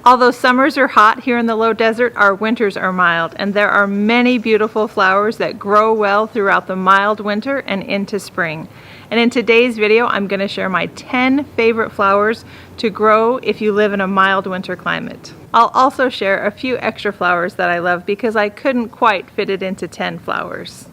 Although summers are hot here in the low desert, our winters are mild, and there are many beautiful flowers that grow well throughout the mild winter and into spring. And in today's video, I'm going to share my 10 favorite flowers to grow if you live in a mild winter climate. I'll also share a few extra flowers that I love because I couldn't quite fit it into 10 flowers.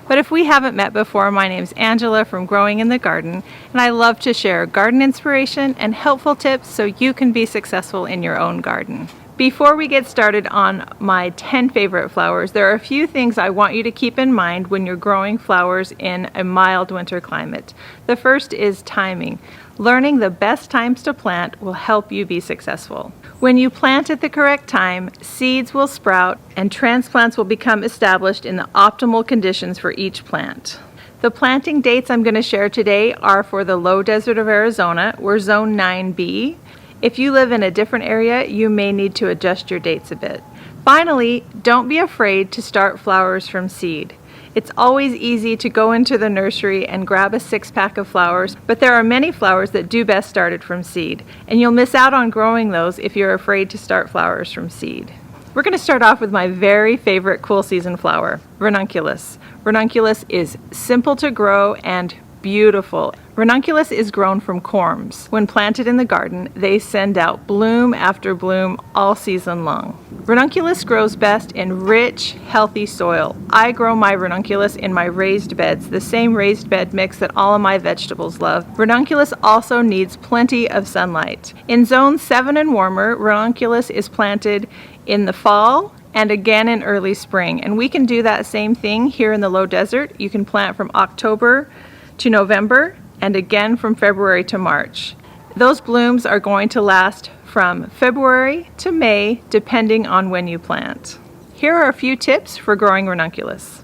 But if we haven't met before, my name's Angela from Growing in the Garden, and I love to share garden inspiration and helpful tips so you can be successful in your own garden. Before we get started on my 10 favorite flowers, there are a few things I want you to keep in mind when you're growing flowers in a mild winter climate. The first is timing. Learning the best times to plant will help you be successful. When you plant at the correct time, seeds will sprout and transplants will become established in the optimal conditions for each plant. The planting dates I'm going to share today are for the low desert of Arizona. We're zone 9B. If you live in a different area, you may need to adjust your dates a bit. Finally, don't be afraid to start flowers from seed. It's always easy to go into the nursery and grab a 6-pack of flowers, but there are many flowers that do best started from seed, and you'll miss out on growing those if you're afraid to start flowers from seed. We're going to start off with my very favorite cool season flower, Ranunculus. Ranunculus is simple to grow and beautiful. Ranunculus is grown from corms. When planted in the garden, they send out bloom after bloom all season long. Ranunculus grows best in rich, healthy soil. I grow my ranunculus in my raised beds, the same raised bed mix that all of my vegetables love. Ranunculus also needs plenty of sunlight. In zone 7 and warmer, ranunculus is planted in the fall and again in early spring. And we can do that same thing here in the low desert. You can plant from October to November and again from February to March. Those blooms are going to last from February to May depending on when you plant. Here are a few tips for growing ranunculus.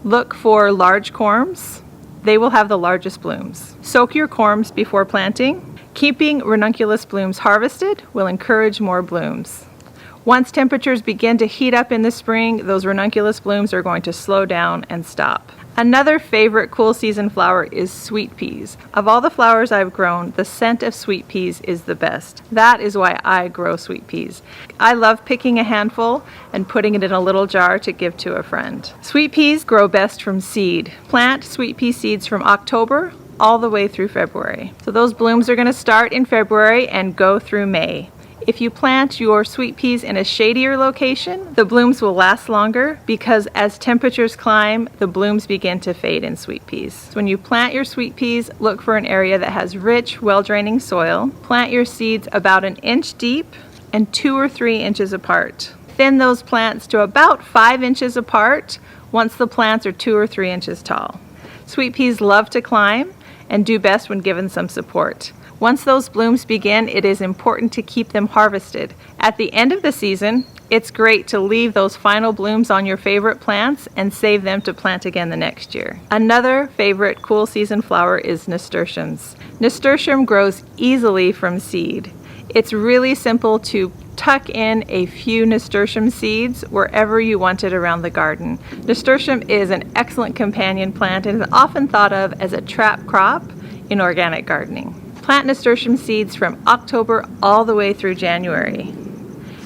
Look for large corms. They will have the largest blooms. Soak your corms before planting. Keeping ranunculus blooms harvested will encourage more blooms. Once temperatures begin to heat up in the spring, those ranunculus blooms are going to slow down and stop. Another favorite cool season flower is sweet peas. Of all the flowers I've grown, the scent of sweet peas is the best. That is why I grow sweet peas. I love picking a handful and putting it in a little jar to give to a friend. Sweet peas grow best from seed. Plant sweet pea seeds from October all the way through February. So those blooms are going to start in February and go through May. If you plant your sweet peas in a shadier location, the blooms will last longer because as temperatures climb, the blooms begin to fade in sweet peas. So when you plant your sweet peas, look for an area that has rich, well-draining soil. Plant your seeds about 1 inch deep and 2 or 3 inches apart. Thin those plants to about 5 inches apart once the plants are 2 or 3 inches tall. Sweet peas love to climb and do best when given some support. Once those blooms begin, it is important to keep them harvested. At the end of the season, it's great to leave those final blooms on your favorite plants and save them to plant again the next year. Another favorite cool season flower is nasturtiums. Nasturtium grows easily from seed. It's really simple to tuck in a few nasturtium seeds wherever you want it around the garden. Nasturtium is an excellent companion plant and is often thought of as a trap crop in organic gardening. Plant nasturtium seeds from October all the way through January.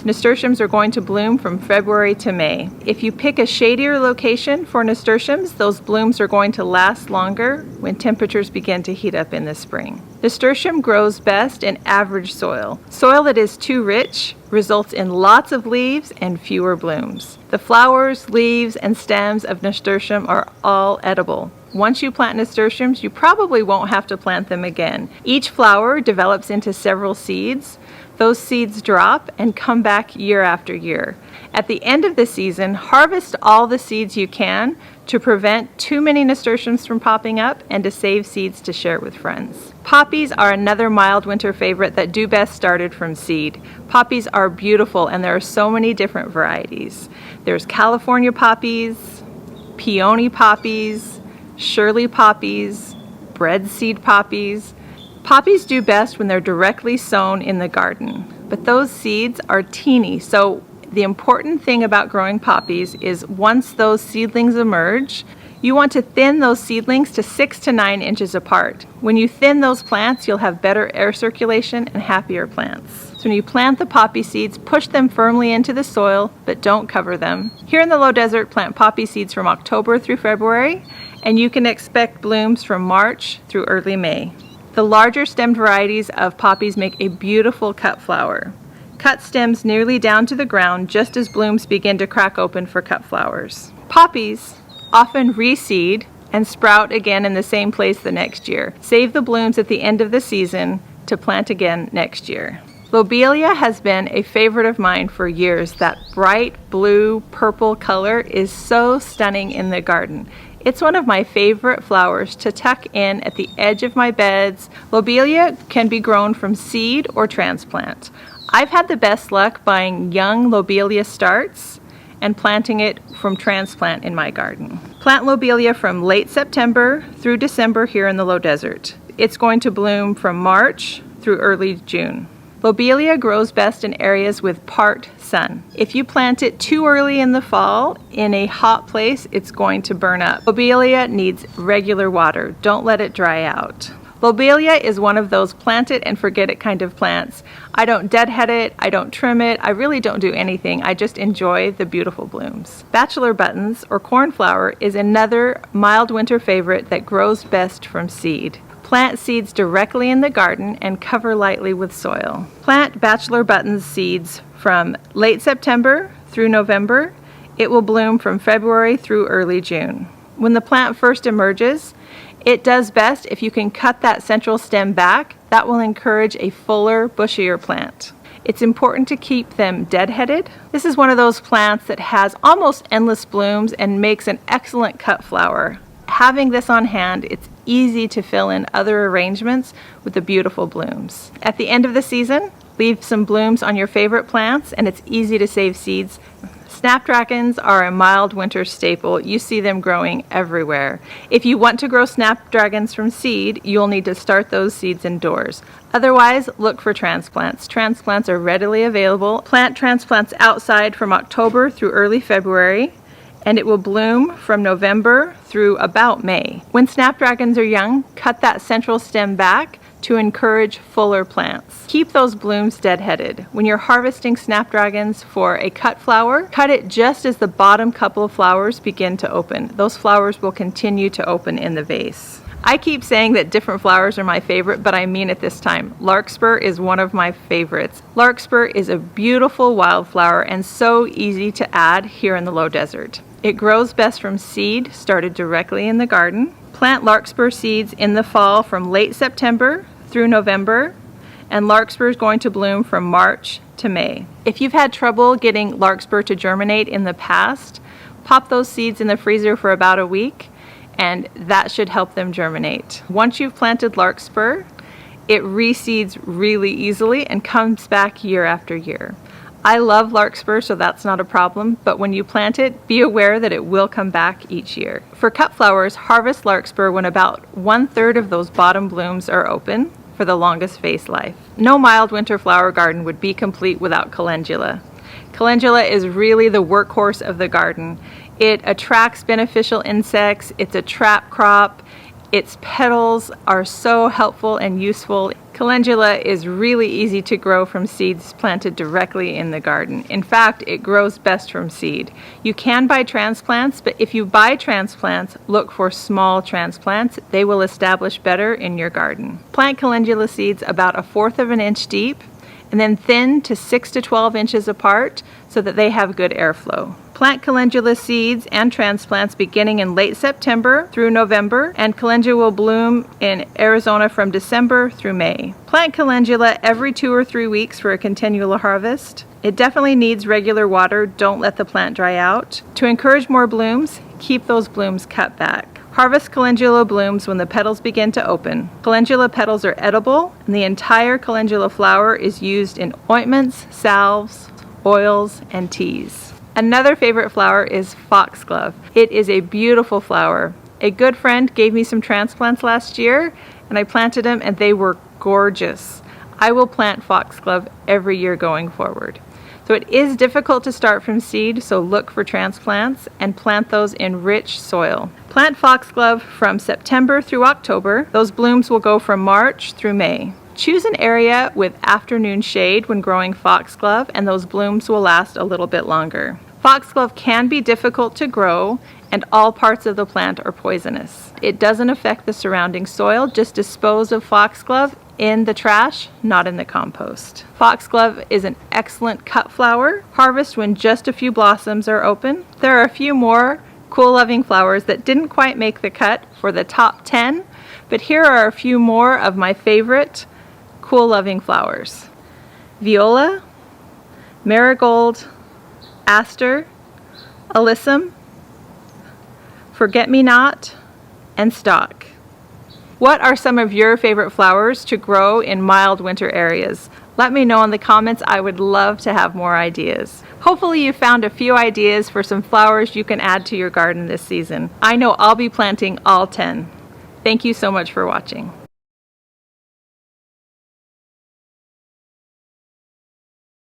Nasturtiums are going to bloom from February to May. If you pick a shadier location for nasturtiums, those blooms are going to last longer when temperatures begin to heat up in the spring. Nasturtium grows best in average soil. Soil that is too rich results in lots of leaves and fewer blooms. The flowers, leaves, and stems of nasturtium are all edible. Once you plant nasturtiums, you probably won't have to plant them again. Each flower develops into several seeds. Those seeds drop and come back year after year. At the end of the season, harvest all the seeds you can to prevent too many nasturtiums from popping up and to save seeds to share with friends. Poppies are another mild winter favorite that do best started from seed. Poppies are beautiful and there are so many different varieties. There's California poppies, peony poppies, Shirley poppies, bread seed poppies. Poppies do best when they're directly sown in the garden, but those seeds are teeny, so the important thing about growing poppies is once those seedlings emerge, You want to thin those seedlings to 6 to 9 inches apart. When you thin those plants, you'll have better air circulation and happier plants. So when you plant the poppy seeds, push them firmly into the soil, but don't cover them. Here in the low desert, plant poppy seeds from October through February, and you can expect blooms from March through early May. The larger stemmed varieties of poppies make a beautiful cut flower. Cut stems nearly down to the ground just as blooms begin to crack open for cut flowers. Poppies often reseed and sprout again in the same place the next year. Save the blooms at the end of the season to plant again next year. Lobelia has been a favorite of mine for years. That bright blue purple color is so stunning in the garden. It's one of my favorite flowers to tuck in at the edge of my beds. Lobelia can be grown from seed or transplant. I've had the best luck buying young Lobelia starts and planting it from transplant in my garden. Plant Lobelia from late September through December here in the low desert. It's going to bloom from March through early June. Lobelia grows best in areas with part sun. If you plant it too early in the fall in a hot place, it's going to burn up. Lobelia needs regular water. Don't let it dry out. Lobelia is one of those plant it and forget it kind of plants. I don't deadhead it, I don't trim it, I really don't do anything. I just enjoy the beautiful blooms. Bachelor buttons or cornflower is another mild winter favorite that grows best from seed. Plant seeds directly in the garden and cover lightly with soil. Plant Bachelor buttons seeds from late September through November. It will bloom from February through early June. When the plant first emerges, it does best if you can cut that central stem back. That will encourage a fuller, bushier plant. It's important to keep them deadheaded. This is one of those plants that has almost endless blooms and makes an excellent cut flower. Having this on hand, it's easy to fill in other arrangements with the beautiful blooms. At the end of the season, leave some blooms on your favorite plants, and it's easy to save seeds. Snapdragons are a mild winter staple. You see them growing everywhere. If you want to grow snapdragons from seed, you'll need to start those seeds indoors. Otherwise, look for transplants. Transplants are readily available. Plant transplants outside from October through early February, and it will bloom from November through about May. When snapdragons are young, cut that central stem back to encourage fuller plants. Keep those blooms deadheaded. When you're harvesting snapdragons for a cut flower, cut it just as the bottom couple of flowers begin to open. Those flowers will continue to open in the vase. I keep saying that different flowers are my favorite, but I mean it this time. Larkspur is one of my favorites. Larkspur is a beautiful wildflower and so easy to add here in the low desert. It grows best from seed started directly in the garden. Plant larkspur seeds in the fall from late September through November, and larkspur is going to bloom from March to May. If you've had trouble getting larkspur to germinate in the past, pop those seeds in the freezer for about a week, and that should help them germinate. Once you've planted larkspur, it reseeds really easily and comes back year after year. I love larkspur, so that's not a problem, but when you plant it, be aware that it will come back each year. For cut flowers, harvest larkspur when about 1/3 of those bottom blooms are open for the longest vase life. No mild winter flower garden would be complete without calendula. Calendula is really the workhorse of the garden. It attracts beneficial insects, it's a trap crop, its petals are so helpful and useful. Calendula is really easy to grow from seeds planted directly in the garden. In fact, it grows best from seed. You can buy transplants, but if you buy transplants, look for small transplants. They will establish better in your garden. Plant calendula seeds about 1/4 of an inch deep and then thin to 6 to 12 inches apart so that they have good airflow. Plant calendula seeds and transplants beginning in late September through November, and calendula will bloom in Arizona from December through May. Plant calendula every 2 or 3 weeks for a continual harvest. It definitely needs regular water. Don't let the plant dry out. To encourage more blooms, keep those blooms cut back. Harvest calendula blooms when the petals begin to open. Calendula petals are edible, and the entire calendula flower is used in ointments, salves, oils, and teas. Another favorite flower is Foxglove. It is a beautiful flower. A good friend gave me some transplants last year, and I planted them, and they were gorgeous. I will plant foxglove every year going forward. So it is difficult to start from seed, so look for transplants and plant those in rich soil. Plant foxglove from September through October. Those blooms will go from March through May. Choose an area with afternoon shade when growing foxglove, and those blooms will last a little bit longer. Foxglove can be difficult to grow, and all parts of the plant are poisonous. It doesn't affect the surrounding soil. Just dispose of foxglove in the trash, not in the compost. Foxglove is an excellent cut flower. Harvest when just a few blossoms are open. There are a few more cool loving flowers that didn't quite make the cut for the top 10, but here are a few more of my favorite cool loving flowers. Viola, marigold, aster, alyssum, forget-me-not, and stock. What are some of your favorite flowers to grow in mild winter areas? Let me know in the comments. I would love to have more ideas. Hopefully you found a few ideas for some flowers you can add to your garden this season. I know I'll be planting all 10. Thank you so much for watching.